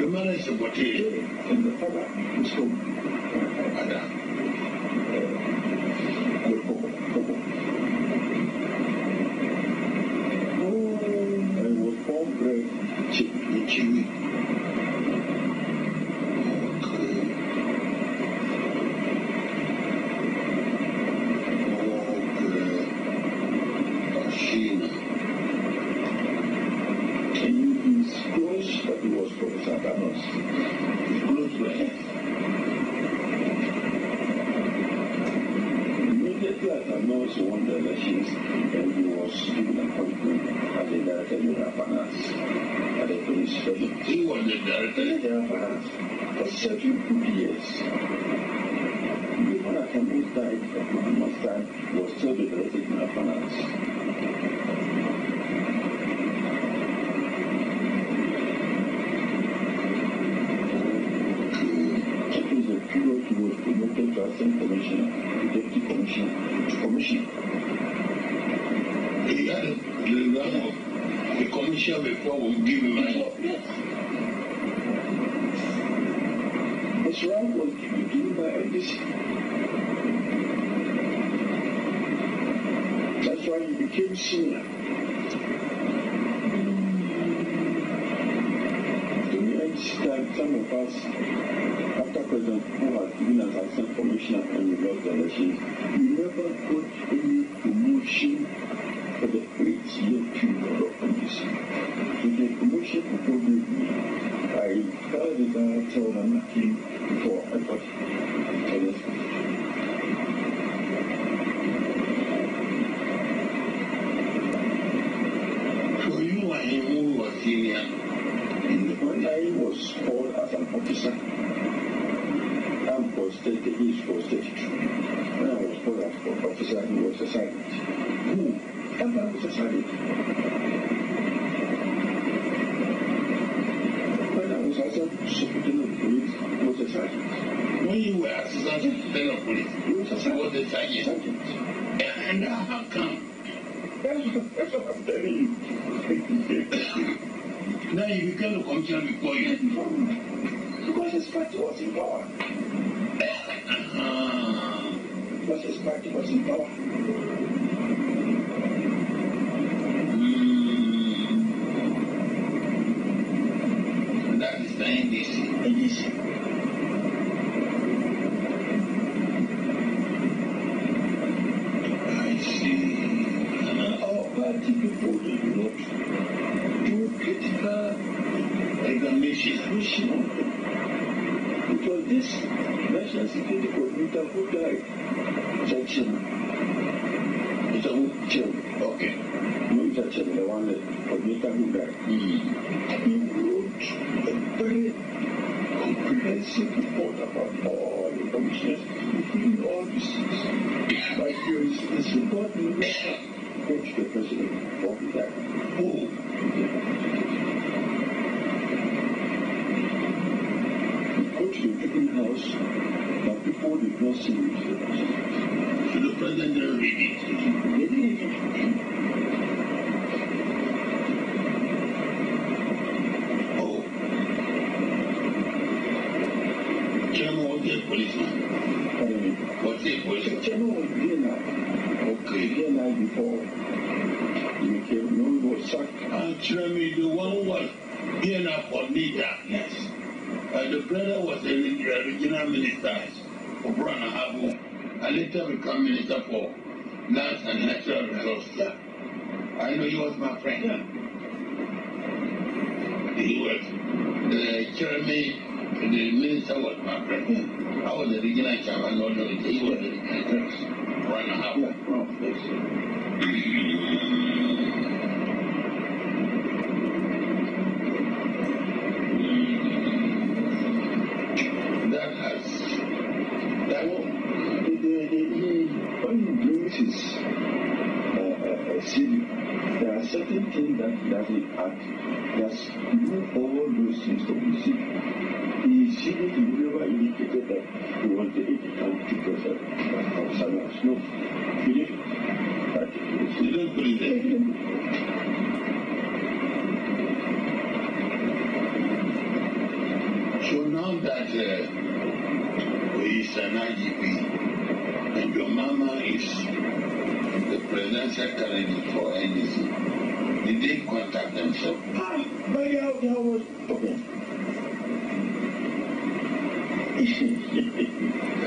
Speaker 11: The mother is a Otiri.
Speaker 12: And the father is from
Speaker 11: Ada.
Speaker 12: Kobo. I was born bred
Speaker 11: Chiwi.
Speaker 12: He's close, but he was Professor Danos. He's close to him. Immediately after Danos won the elections, and he was given an appointment as the Director General of Finance at the police station.
Speaker 11: He was the Director
Speaker 12: General of Finance for several good years. Even after Danos died, at Muhammad's time, was still the Director General of Finance. He was promoted to Assistant Commissioner, to Deputy Commissioner, to Commissioner.
Speaker 11: He had the rank of the Commissioner before we give him money.
Speaker 12: Yes. His rank was given by NDC. why he became senior. To me, I understand some of us, after President who has given us assistant commissioner and we lost the elections, we never got any promotion for the 8-year period of police. So the promotion people gave me, I heard it out on a knocking before I got elected.
Speaker 11: So you and him who was senior?
Speaker 12: When I was called as an officer, I was 30, he was 32. When I was called as an officer, he was a sergeant. Who? I was a sergeant. When I was assistant superintendent of police, he was a sergeant.
Speaker 11: When you were assistant superintendent of police,
Speaker 12: he was a sergeant.
Speaker 11: A sergeant. And how come?
Speaker 12: That's what I'm telling you.
Speaker 11: Now you became the commissioner before you.
Speaker 12: Because his party was in power. Because his party was in power.
Speaker 11: That is the NDC. I see.
Speaker 12: Our party people did not do critical examination of them. It was this national security coordinator who died. Chairman. It's a chairman.
Speaker 11: Okay.
Speaker 12: No, it's a chairman, the one coordinator who died. He wrote a very comprehensive report about all the commissioners, including all these things. But his report never go to the president for that.
Speaker 11: Oh.
Speaker 12: Go to the Jubilee House, but people did not see it.
Speaker 11: So the president didn't read it.
Speaker 12: They didn't.
Speaker 11: Oh. Chairman was a policeman. Was he a policeman?
Speaker 12: Chairman was here
Speaker 11: Okay.
Speaker 12: now before he became known was sacked.
Speaker 11: Chairman, the one who was here now for leader.
Speaker 12: Yes.
Speaker 11: The brother was a regional minister for Brana Habu, and later become minister for lands and natural resources.
Speaker 12: Yeah.
Speaker 11: I know he was my friend.
Speaker 12: Yeah.
Speaker 11: He was the chairman, the minister was my friend.
Speaker 12: Yeah.
Speaker 11: I was the regional chairman, no, he was the regional chairman. Brana Habu.
Speaker 12: Yeah. Oh, yes. When he brings his CD, there are certain things that he doesn't add. Just remove all those things from the CD. The CD never indicated that he wanted it to come to preserve of Salas. No, he didn't.
Speaker 11: He didn't put it there. So now that he is an IGP, and your mama is the presidential candidate for NDC, did they contact themselves?
Speaker 12: But I was talking. I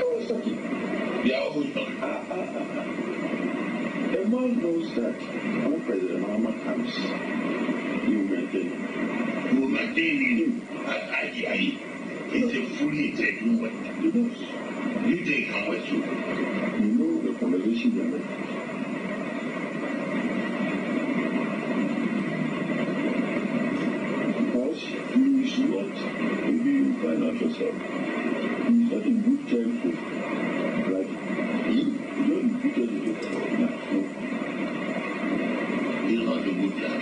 Speaker 12: was talking.
Speaker 11: They are always talking.
Speaker 12: The man knows that when President Mahama comes, he will maintain him.
Speaker 11: You will maintain him at IGI. It's a fully intelligent one.
Speaker 12: He knows.
Speaker 11: You take him with you.
Speaker 12: You know the conversation they make. Because he is not, maybe you find out yourself, he is not in good time to like you don't repeat it about that. No.
Speaker 11: He's not a good guy.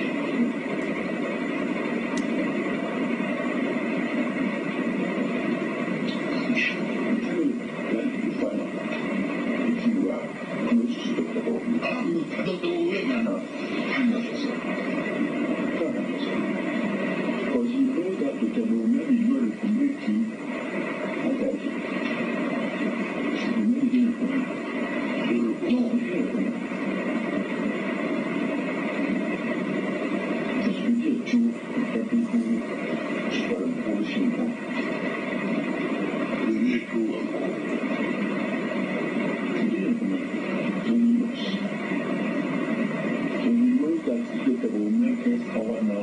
Speaker 12: that will make us our no.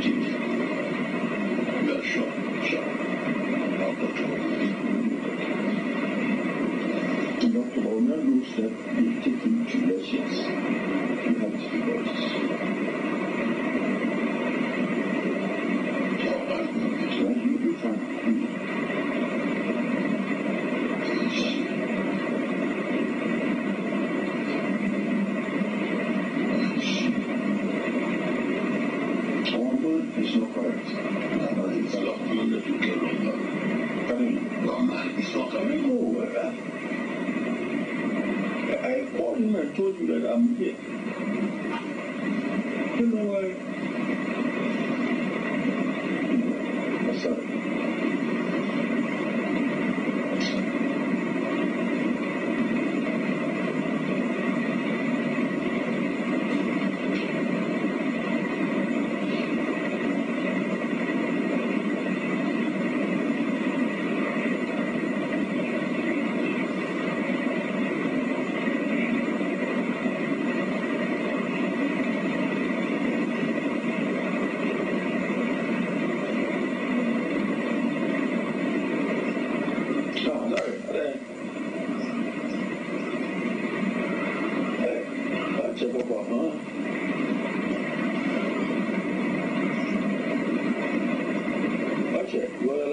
Speaker 12: Chief.
Speaker 11: Yeah, sure. I'll go to
Speaker 12: Dr. Bona knows that we've taken 2 elections. We have difficulties. Well, you'll be fine. It's not correct.
Speaker 11: It's not coming that you get on that. No, man, it's not coming.
Speaker 12: No, I called him and told you that I'm here. You know why? I'm sorry.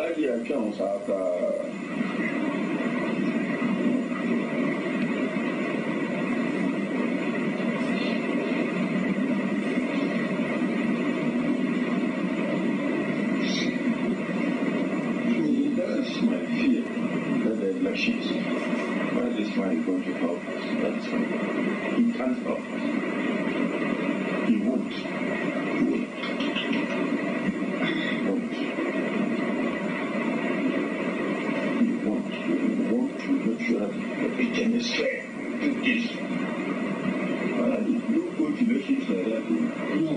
Speaker 12: Objections after that's my fear that the elections, that is why he's going to help us. That's why he can't help us. He won't. It is fair. It is. You go to elections like that. No.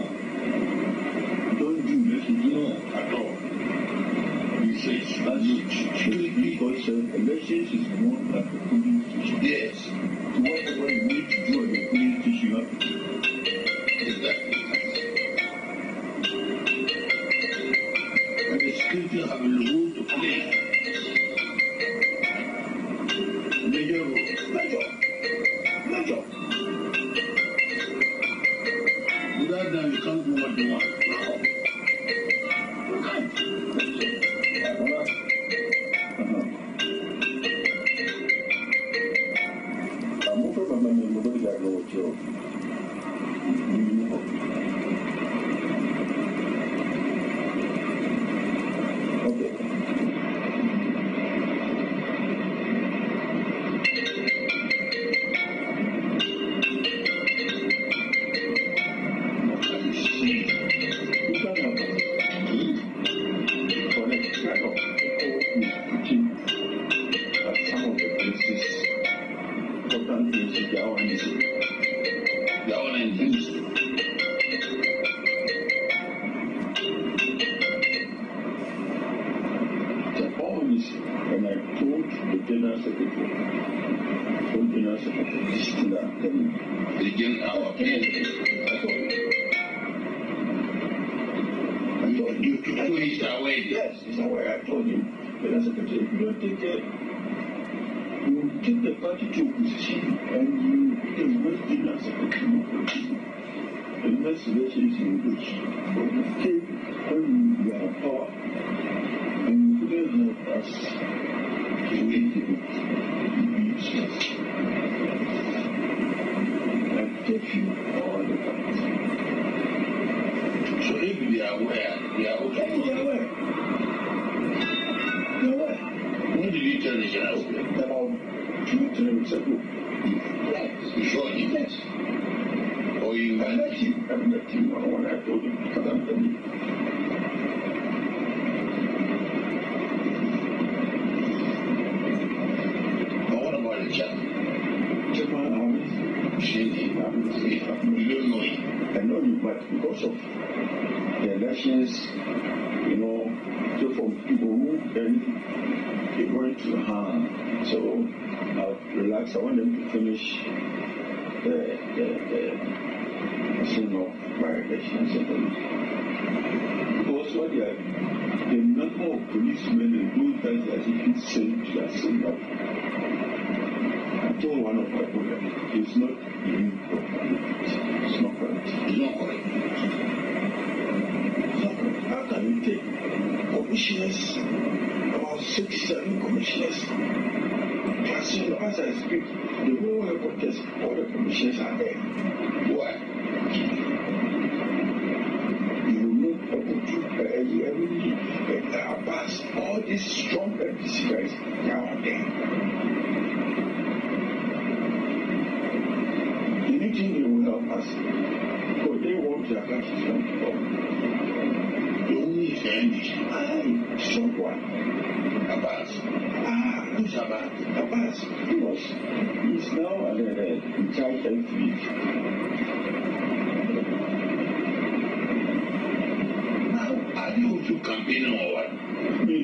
Speaker 12: Don't do elections. No, at all. You say because elections is more like a polling station. Yes. Whatever you need to do at the polling station, you have to do. Exactly. And the security have a role to play. Major role. Major. Without them, you can't do what you want. You can't. I'm over my man, nobody got no job. Okay. And I told the General Secretary, this thing that
Speaker 11: begin our opinion. You took 2 weeks away.
Speaker 12: Yes, it's away. I told him, General Secretary, if you don't take care, you take the party to opposition and you can waste General Secretary. The next election is in which when you take when you are power and you couldn't help us to make it useless. I take you all the time.
Speaker 11: So if they are aware, they are okay.
Speaker 12: They are aware. They are aware.
Speaker 11: When did you tell the General Secretary?
Speaker 12: About 2-3 weeks ago.
Speaker 11: Yes. You saw him?
Speaker 12: Yes.
Speaker 11: Or you
Speaker 12: I met him when I told him to come to me.
Speaker 11: But what about the chairman?
Speaker 12: Chairman,
Speaker 11: You don't know him.
Speaker 12: I know him, but because of the elections, so from people who then they're going to harm. So I'll relax. I want them to finish the setting up by-elections and all. Because what they are, the number of policemen and those guys that IGP sent to are setting up. I told one of my brothers, it's not doing properly. It's not correct.
Speaker 11: It's not correct.
Speaker 12: It's not correct. How can you take commissioners, about 6-7 commissioners, as I speak, the whole headquarters, all the commissioners are there.
Speaker 11: Why?
Speaker 12: You will move every pass, all these strong FDC guys, they are there. Anything they will help us, because they want their country to come.
Speaker 11: The only friend is
Speaker 12: strong one.
Speaker 11: Abbas.
Speaker 12: Who's Abbas? Abbas, he's now in charge every week.
Speaker 11: Now, are you also campaigning or what?
Speaker 12: Me.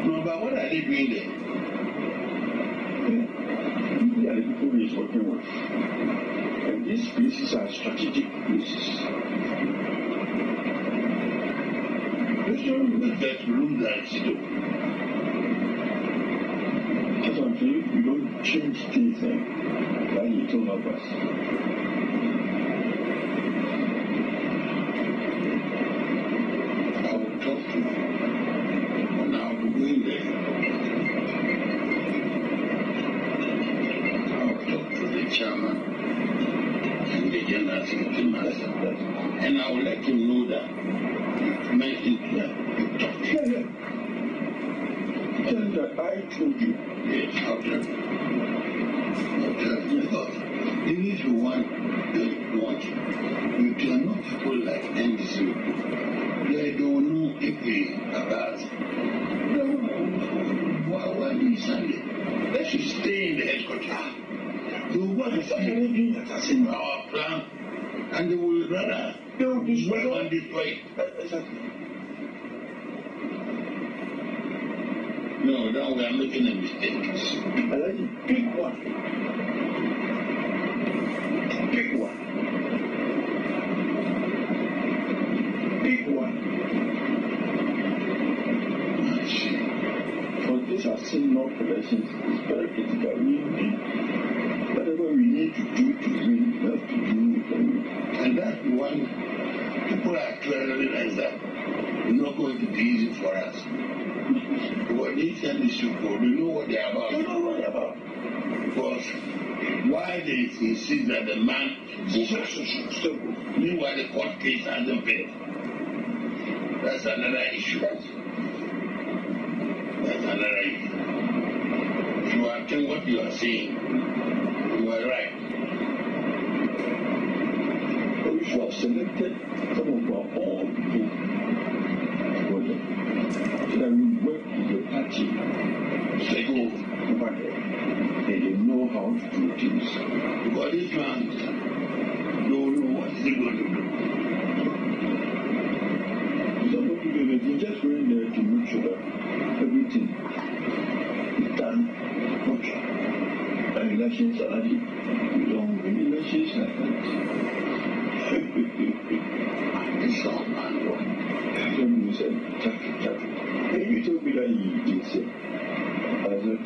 Speaker 11: No, but what are they doing there?
Speaker 12: They are the people he's working with. And these places are strategic places.
Speaker 11: Let's not get room that you do.
Speaker 12: That's what I'm saying. You don't change things like you told us.
Speaker 11: I will talk to you. And I'll be going there. I'll talk to the chairman and the general secretary master. And I will let him know that mentioned here.
Speaker 12: Tell him that I told you.
Speaker 11: Yes, I'll tell you. Because even if you want, you cannot people like NDC. They don't know if they about. Why do you send it? They should stay in the headquarters. So what is our plan? And they will rather destroy and destroy.
Speaker 12: Exactly.
Speaker 11: No, now we are making a mistake.
Speaker 12: I like to pick one. Pick one. Pick one. For this are still not elections. It's very critical. We need whatever we need to do to win, we have to do it.
Speaker 11: And that's one people are clearly realize that it's not going to be easy for us. But these and these people, they know what they're about.
Speaker 12: They know what they're about.
Speaker 11: Because why they insist that the man meanwhile the court case hasn't paid. That's another issue. That's another issue. You are telling what you are saying. You are right.
Speaker 12: We should have selected some of our own people so that we work with the party.
Speaker 11: Take over.
Speaker 12: They know how to do things.
Speaker 11: But this man don't know what he's going to do.
Speaker 12: He's not going to do anything. Just going there to make sure that everything is done. Okay. And elections are ready. We don't win elections like that.
Speaker 11: It's not man.
Speaker 12: When you said, and you told me that you said, I was not.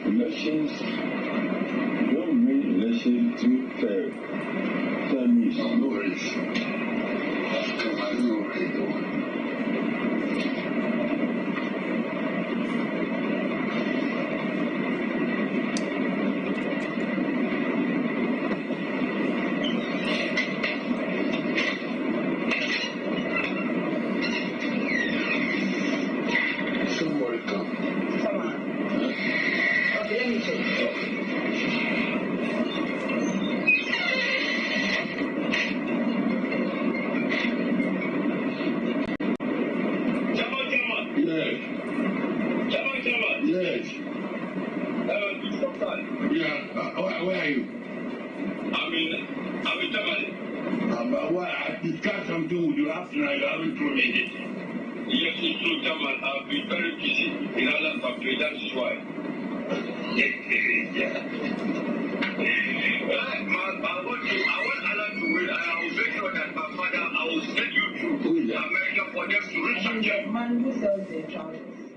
Speaker 12: Elections, you don't win elections through fair. That means
Speaker 11: no worries. Come on, no worries. Yes. Yeah. Where are you? I'm in Tamale. I discussed something with you after I haven't told me anything. Yes, it's true, Tamale. I've been very busy in other factory. That is why. I want Alan to win. I will make sure that my father, I will send you to America for them to research.
Speaker 13: Man who sells their trousers.